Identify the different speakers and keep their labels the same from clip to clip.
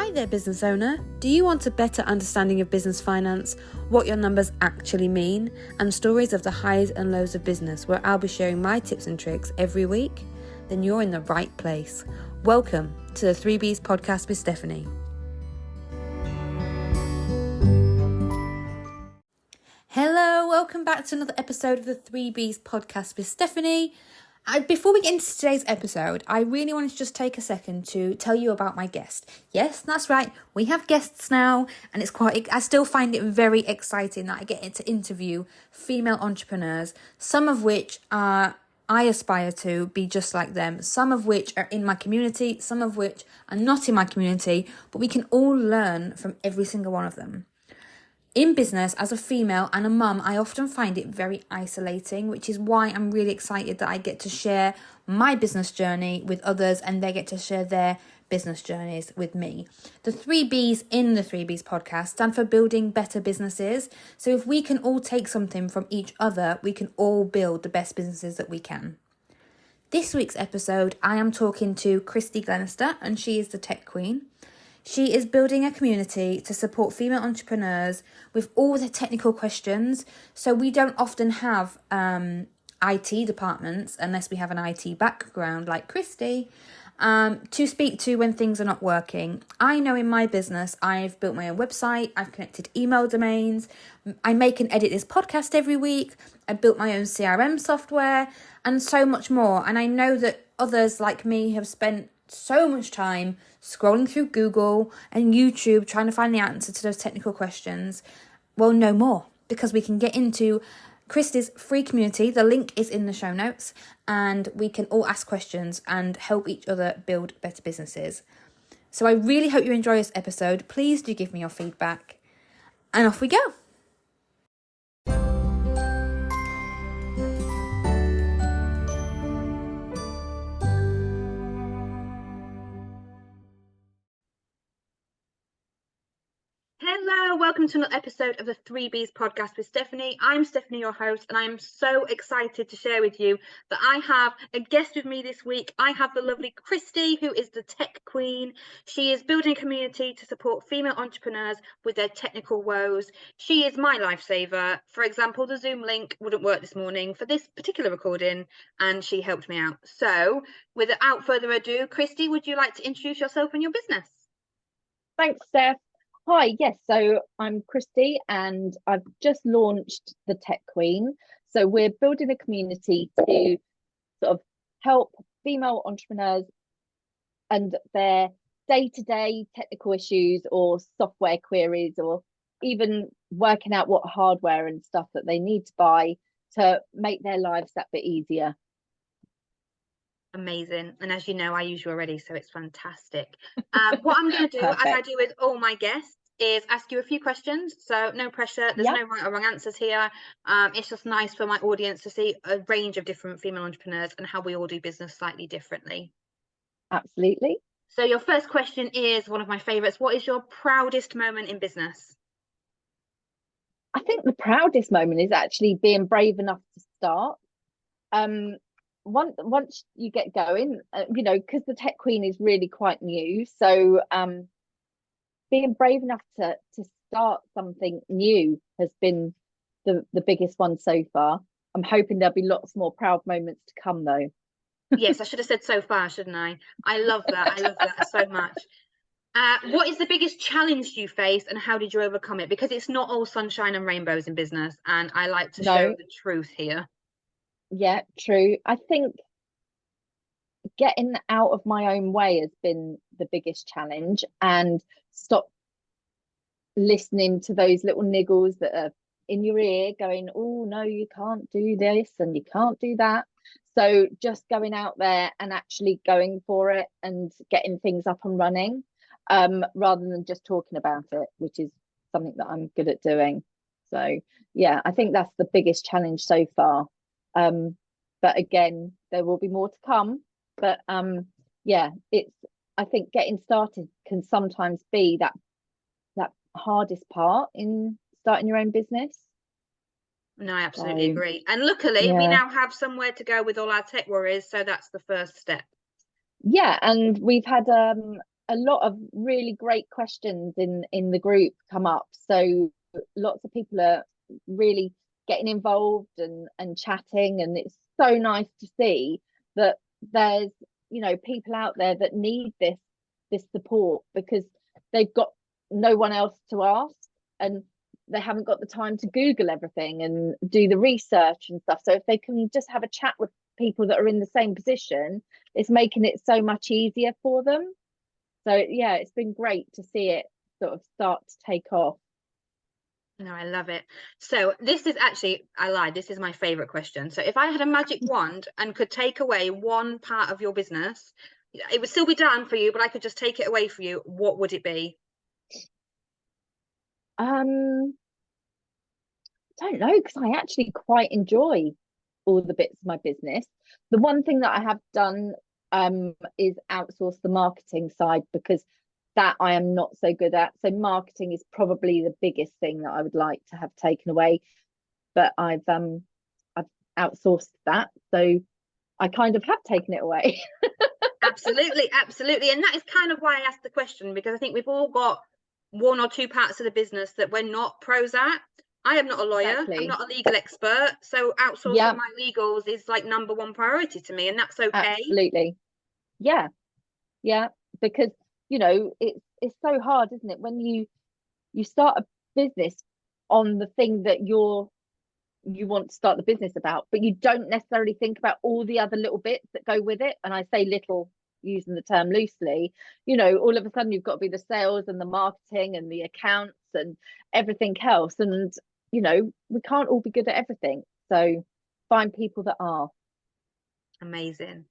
Speaker 1: Hi there, business owner. Do you want a better understanding of business finance, what your numbers actually mean, and stories of the highs and lows of business, where I'll be sharing my tips and tricks every week? Then you're in the right place. Welcome to the 3Bs podcast with Stephanie. Hello, welcome back to another episode of the 3Bs podcast with Stephanie. Before we get into today's episode, I really wanted to just take a second to tell you about my guest. Yes, that's right. We have guests now, and I still find it very exciting that I get to interview female entrepreneurs, some of which I aspire to be just like them, some of which are in my community, some of which are not in my community, but we can all learn from every single one of them. In business, as a female and a mum, I often find it very isolating, which is why I'm really excited that I get to share my business journey with others and they get to share their business journeys with me. The 3Bs in the 3Bs podcast stand for building better businesses. So if we can all take something from each other, we can all build the best businesses that we can. This week's episode, I am talking to Kristy Glenister, and she is the tech queen. She is building a community to support female entrepreneurs with all their technical questions. So we don't often have IT departments, unless we have an IT background like Kristy, to speak to when things are not working. I know in my business, I've built my own website, I've connected email domains, I make and edit this podcast every week, I built my own CRM software, and so much more. And I know that others like me have spent so much time scrolling through Google and YouTube trying to find the answer to those technical questions. Well, no more, because we can get into Kristy's free community. The link is in the show notes, and we can all ask questions and help each other build better businesses. So I really hope you enjoy this episode. Please do give me your feedback, and off we go. Hello, welcome to another episode of the 3Bs podcast with Stephanie. I'm Stephanie, your host, and I'm so excited to share with you that I have a guest with me this week. I have the lovely Kristy, who is the tech queen. She is building a community to support female entrepreneurs with their technical woes. She is my lifesaver. For example, the Zoom link wouldn't work this morning for this particular recording, and she helped me out. So without further ado, Kristy, would you like to introduce yourself and your business?
Speaker 2: Thanks, Steph. Hi, yes, so I'm Kristy and I've just launched the Tech Queen. So we're building a community to sort of help female entrepreneurs and their day-to-day technical issues or software queries, or even working out what hardware and stuff that they need to buy to make their lives that bit easier.
Speaker 1: Amazing. And as you know, I use you already, so it's fantastic. What I'm going to do, as I do with all my guests, is ask you a few questions. So no pressure. There's no right or wrong answers here. It's just nice for my audience to see a range of different female entrepreneurs and how we all do business slightly differently.
Speaker 2: Absolutely.
Speaker 1: So your first question is one of my favorites. What is your proudest moment in business?
Speaker 2: I think the proudest moment is actually being brave enough to start. Once you get going, because the Tech Queen is really quite new, so being brave enough to start something new has been the biggest one so far. I'm hoping there'll be lots more proud moments to come, though.
Speaker 1: Yes, I should have said so far, shouldn't I? I love that. I love that so much. What is the biggest challenge you faced, and how did you overcome it? Because it's not all sunshine and rainbows in business, and I like to show the truth here.
Speaker 2: Yeah, true. I think getting out of my own way has been the biggest challenge, and stop listening to those little niggles that are in your ear going, oh no, you can't do this and you can't do that. So just going out there and actually going for it and getting things up and running, rather than just talking about it, which is something that I'm good at doing. So yeah, I think that's the biggest challenge so far. But again, there will be more to come. But yeah, I think getting started can sometimes be that hardest part in starting your own business.
Speaker 1: No, I absolutely agree. And luckily, we now have somewhere to go with all our tech worries, so that's the first step.
Speaker 2: Yeah, and we've had a lot of really great questions in the group come up. So lots of people are really getting involved and chatting, and it's so nice to see that there's, you know, people out there that need this support because they've got no one else to ask, and they haven't got the time to Google everything and do the research and stuff. So if they can just have a chat with people that are in the same position, it's making it so much easier for them. So yeah, it's been great to see it sort of start to take off.
Speaker 1: No, I love it. So this is actually, I lied, this is my favorite question. So if I had a magic wand and could take away one part of your business, it would still be done for you, but I could just take it away for you, what would it be?
Speaker 2: I don't know, because I actually quite enjoy all the bits of my business. The one thing that I have done is outsource the marketing side, because that I am not so good at. So marketing is probably the biggest thing that I would like to have taken away, but I've outsourced that, so I kind of have taken it away.
Speaker 1: Absolutely, absolutely. And that is kind of why I asked the question, because I think we've all got one or two parts of the business that we're not pros at. I am not a lawyer.
Speaker 2: Exactly.
Speaker 1: I'm not a legal expert. So outsourcing
Speaker 2: Yeah,
Speaker 1: my legals is like number one priority to me, and that's okay.
Speaker 2: absolutely. Yeah, yeah, because you know it's so hard, isn't it, when you start a business on the thing that you want to start the business about, but you don't necessarily think about all the other little bits that go with it. And I say little using the term loosely. You know, all of a sudden you've got to be the sales and the marketing and the accounts and everything else, and you know, we can't all be good at everything, so find people that are.
Speaker 1: Amazing.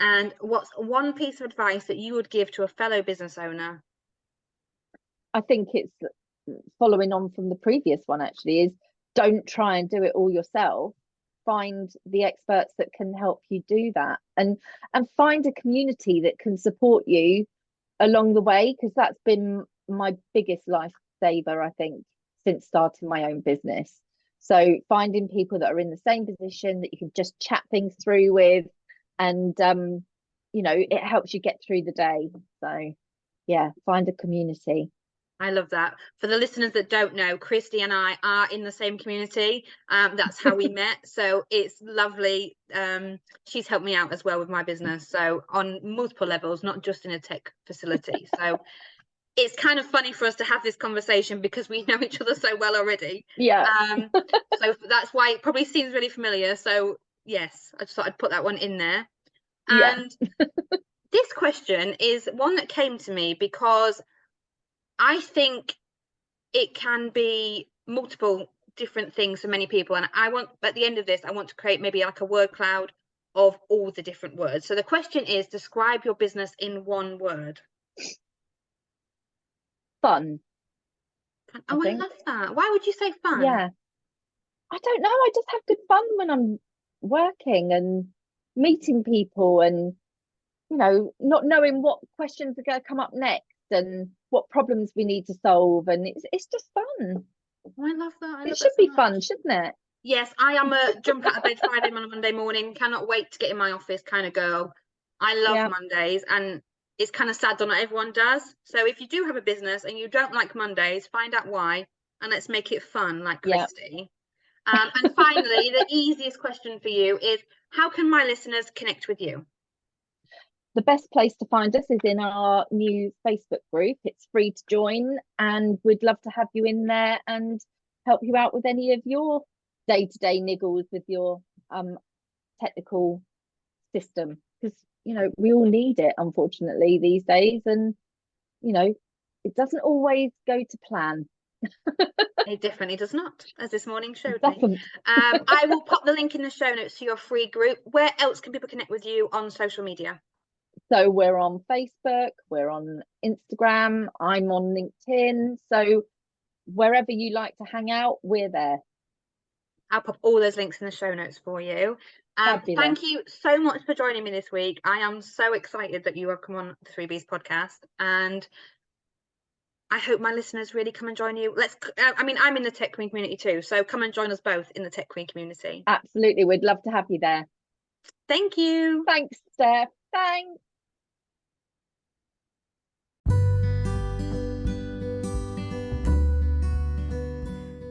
Speaker 1: And what's one piece of advice that you would give to a fellow business owner?
Speaker 2: I think it's following on from the previous one, actually, is don't try and do it all yourself. Find the experts that can help you do that, and find a community that can support you along the way, because that's been my biggest lifesaver, I think, since starting my own business. So finding people that are in the same position that you can just chat things through with, and you know, it helps you get through the day. So yeah, find a community.
Speaker 1: I love that. For the listeners that don't know, Kristy and I are in the same community. That's how we met. So it's lovely. She's helped me out as well with my business. So on multiple levels, not just in a tech facility. So it's kind of funny for us to have this conversation because we know each other so well already.
Speaker 2: Yeah.
Speaker 1: So that's why it probably seems really familiar. So yes, I just thought I'd put that one in there. And
Speaker 2: Yeah.
Speaker 1: this question is one that came to me because I think it can be multiple different things for many people. And I want, at the end of this, I want to create maybe like a word cloud of all the different words. So the question is, describe your business in one word.
Speaker 2: Fun.
Speaker 1: Oh, I love that. Why would you say fun?
Speaker 2: Yeah. I don't know. I just have good fun when I'm working and meeting people, and you know, not knowing what questions are going to come up next and what problems we need to solve, and it's just fun.
Speaker 1: Oh, I love that.
Speaker 2: It should
Speaker 1: so
Speaker 2: be
Speaker 1: much.
Speaker 2: fun, shouldn't it?
Speaker 1: Yes, I am a jump out of bed Friday on a Monday morning, cannot wait to get in my office kind of girl. I love Mondays, and it's kind of sad that not everyone does. So if you do have a business and you don't like Mondays, find out why, and let's make it fun, like Kristy. And finally, the easiest question for you is, how can my listeners connect with you?
Speaker 2: The best place to find us is in our new Facebook group. It's free to join, and we'd love to have you in there and help you out with any of your day-to-day niggles with your technical system, because you know, we all need it, unfortunately, these days, and you know, it doesn't always go to plan.
Speaker 1: It definitely does not, as this morning showed me. I will pop the link in the show notes to your free group. Where else can people connect with you on social media?
Speaker 2: So we're on Facebook, we're on Instagram, I'm on LinkedIn. So wherever you like to hang out, we're there.
Speaker 1: I'll pop all those links in the show notes for you. Thank you so much for joining me this week. I am so excited that you have come on the 3Bs podcast, and I hope my listeners really come and join you. I mean, I'm in the tech queen community too, so come and join us both in the tech queen community.
Speaker 2: Absolutely, we'd love to have you there.
Speaker 1: Thank you.
Speaker 2: Thanks, Steph. Thanks.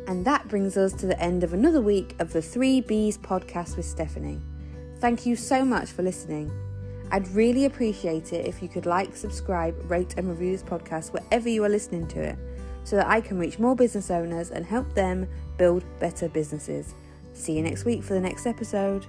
Speaker 1: And that brings us to the end of another week of the 3Bs podcast with Stephanie. Thank you so much for listening. I'd really appreciate it if you could like, subscribe, rate and review this podcast wherever you are listening to it, so that I can reach more business owners and help them build better businesses. See you next week for the next episode.